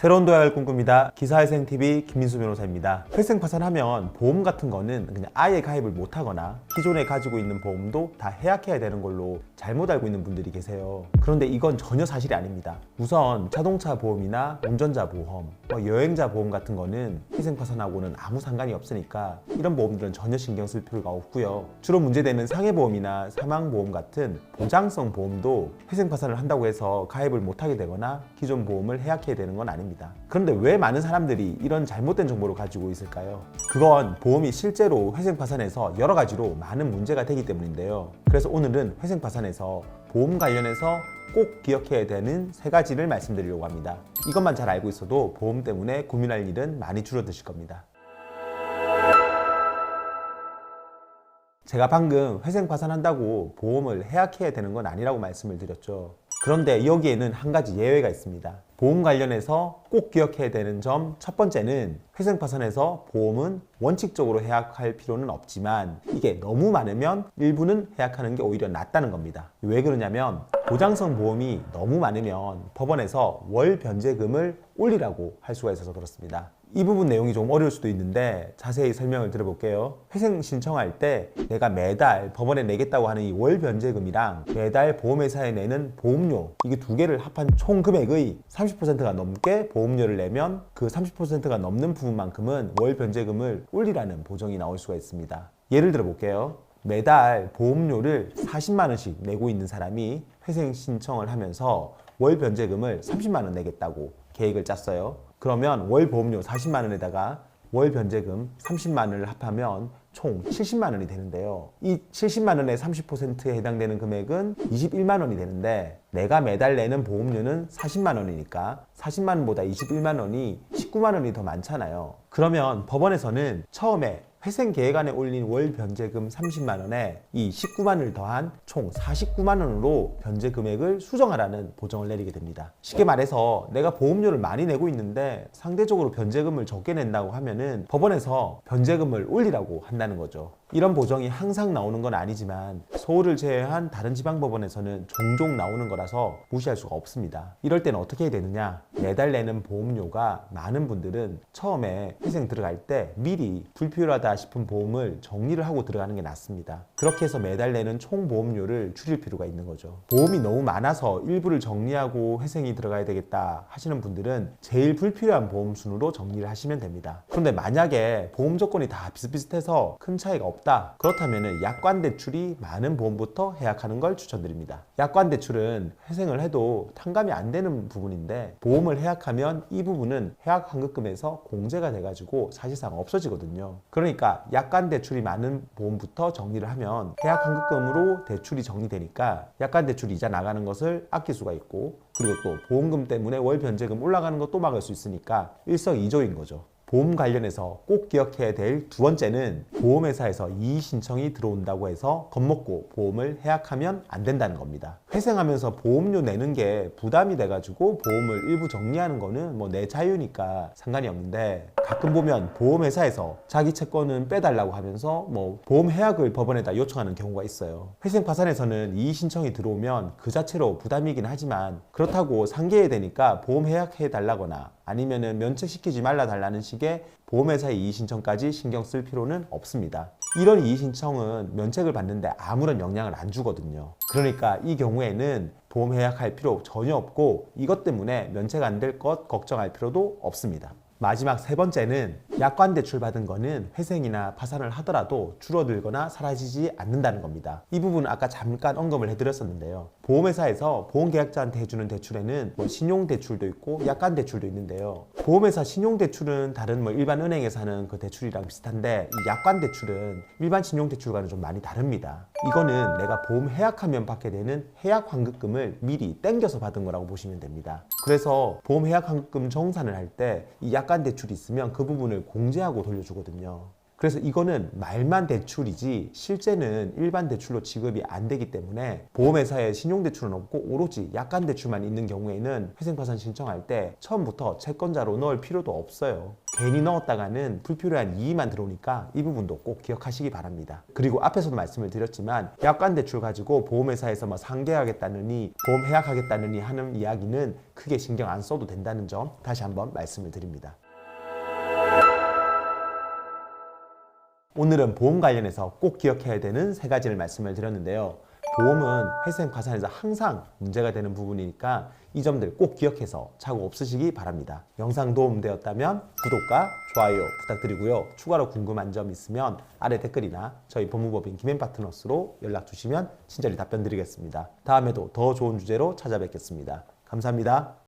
새로운 도약을 꿈꿉니다. 기사회생TV 김민수 변호사입니다. 회생 파산하면 보험 같은 거는 그냥 아예 가입을 못하거나 기존에 가지고 있는 보험도 다 해약해야 되는 걸로 잘못 알고 있는 분들이 계세요. 그런데 이건 전혀 사실이 아닙니다. 우선 자동차 보험이나 운전자 보험, 여행자 보험 같은 거는 회생 파산하고는 아무 상관이 없으니까 이런 보험들은 전혀 신경 쓸 필요가 없고요. 주로 문제되는 상해보험이나 사망보험 같은 보장성 보험도 회생 파산을 한다고 해서 가입을 못하게 되거나 기존 보험을 해약해야 되는 건 아닙니다. 그런데 왜 많은 사람들이 이런 잘못된 정보를 가지고 있을까요? 그건 보험이 실제로 회생 파산에서 여러 가지로 많은 문제가 되기 때문인데요. 그래서 오늘은 회생 파산에서 보험 관련해서 꼭 기억해야 되는 3가지를 말씀드리려고 합니다. 이것만 잘 알고 있어도 보험 때문에 고민할 일은 많이 줄어드실 겁니다. 제가 방금 회생 파산한다고 보험을 해약해야 되는 건 아니라고 말씀을 드렸죠. 그런데 여기에는 한 가지 예외가 있습니다. 보험 관련해서 꼭 기억해야 되는 점 첫 번째는 회생 파산에서 보험은 원칙적으로 해약할 필요는 없지만 이게 너무 많으면 일부는 해약하는 게 오히려 낫다는 겁니다. 왜 그러냐면 보장성 보험이 너무 많으면 법원에서 월 변제금을 올리라고 할 수가 있어서 그렇습니다. 이 부분 내용이 좀 어려울 수도 있는데 자세히 설명을 드려볼게요. 회생 신청할 때 내가 매달 법원에 내겠다고 하는 이 월 변제금이랑 매달 보험회사에 내는 보험료, 이게 두 개를 합한 총 금액의 30%가 넘게 보험료를 내면 그 30%가 넘는 부분만큼은 월 변제금을 올리라는 보정이 나올 수가 있습니다. 예를 들어 볼게요. 매달 보험료를 40만 원씩 내고 있는 사람이 회생 신청을 하면서 월 변제금을 30만 원 내겠다고 계획을 짰어요. 그러면 월 보험료 40만 원에다가 월 변제금 30만 원을 합하면 총 70만 원이 되는데요. 이 70만 원의 30%에 해당되는 금액은 21만 원이 되는데 내가 매달 내는 보험료는 40만 원이니까 40만 원보다 21만 원이 19만 원이 더 많잖아요. 그러면 법원에서는 처음에 회생 계획안에 올린 월 변제금 30만 원에 이 19만 원을 더한 총 49만 원으로 변제 금액을 수정하라는 보정을 내리게 됩니다. 쉽게 말해서 내가 보험료를 많이 내고 있는데 상대적으로 변제금을 적게 낸다고 하면은 법원에서 변제금을 올리라고 한다는 거죠. 이런 보정이 항상 나오는 건 아니지만 서울을 제외한 다른 지방법원에서는 종종 나오는 거라서 무시할 수가 없습니다. 이럴 때는 어떻게 해야 되느냐? 매달 내는 보험료가 많은 분들은 처음에 회생 들어갈 때 미리 불필요하다 싶은 보험을 정리를 하고 들어가는 게 낫습니다. 그렇게 해서 매달 내는 총 보험료를 줄일 필요가 있는 거죠. 보험이 너무 많아서 일부를 정리하고 회생이 들어가야 되겠다 하시는 분들은 제일 불필요한 보험 순으로 정리를 하시면 됩니다. 그런데 만약에 보험 조건이 다 비슷비슷해서 큰 차이가 없다, 그렇다면 약관 대출이 많은 보험부터 해약하는 걸 추천드립니다. 약관 대출은 회생을 해도 탕감이 안 되는 부분인데 보험을 해약하면 이 부분은 해약 환급금에서 공제가 돼가지고 사실상 없어지거든요. 그러니까 약관 대출이 많은 보험부터 정리를 하면 해약 환급금으로 대출이 정리되니까 약관 대출 이자 나가는 것을 아낄 수가 있고, 그리고 또 보험금 때문에 월 변제금 올라가는 것도 막을 수 있으니까 일석이조인 거죠. 보험 관련해서 꼭 기억해야 될 두 번째는 보험회사에서 이의 신청이 들어온다고 해서 겁먹고 보험을 해약하면 안 된다는 겁니다. 회생하면서 보험료 내는 게 부담이 돼가지고 보험을 일부 정리하는 거는 내 자유니까 상관이 없는데, 가끔 보면 보험회사에서 자기 채권은 빼달라고 하면서 보험 해약을 법원에다 요청하는 경우가 있어요. 회생 파산에서는 이의 신청이 들어오면 그 자체로 부담이긴 하지만 그렇다고 상계해야 되니까 보험 해약해 달라거나 아니면은 면책시키지 말라 달라는 식의 보험회사의 이의 신청까지 신경 쓸 필요는 없습니다. 이런 이의 신청은 면책을 받는데 아무런 영향을 안 주거든요. 그러니까 이 경우에는 보험 해약할 필요 전혀 없고 이것 때문에 면책 안 될 것 걱정할 필요도 없습니다. 마지막 3번째는 약관 대출 받은 거는 회생이나 파산을 하더라도 줄어들거나 사라지지 않는다는 겁니다. 이 부분은 아까 잠깐 언급을 해드렸었는데요. 보험회사에서 보험계약자한테 해주는 대출에는 신용대출도 있고 약관 대출도 있는데요. 보험회사 신용대출은 다른 일반 은행에서 하는 그 대출이랑 비슷한데 이 약관 대출은 일반 신용대출과는 좀 많이 다릅니다. 이거는 내가 보험 해약하면 받게 되는 해약 환급금을 미리 땡겨서 받은 거라고 보시면 됩니다. 그래서 보험 해약 환급금 정산을 할 때 이 약관 대출이 있으면 그 부분을 공제하고 돌려주거든요. 그래서 이거는 말만 대출이지 실제는 일반 대출로 지급이 안 되기 때문에 보험회사에 신용대출은 없고 오로지 약관대출만 있는 경우에는 회생파산 신청할 때 처음부터 채권자로 넣을 필요도 없어요. 괜히 넣었다가는 불필요한 이의만 들어오니까 이 부분도 꼭 기억하시기 바랍니다. 그리고 앞에서도 말씀을 드렸지만 약관대출 가지고 보험회사에서 뭐 상계하겠다느니 보험 해약하겠다느니 하는 이야기는 크게 신경 안 써도 된다는 점 다시 한번 말씀을 드립니다. 오늘은 보험 관련해서 꼭 기억해야 되는 3가지를 말씀을 드렸는데요. 보험은 회생파산에서 항상 문제가 되는 부분이니까 이 점들 꼭 기억해서 착오 없으시기 바랍니다. 영상 도움되었다면 구독과 좋아요 부탁드리고요. 추가로 궁금한 점 있으면 아래 댓글이나 저희 법무법인 김앤파트너스로 연락 주시면 친절히 답변 드리겠습니다. 다음에도 더 좋은 주제로 찾아뵙겠습니다. 감사합니다.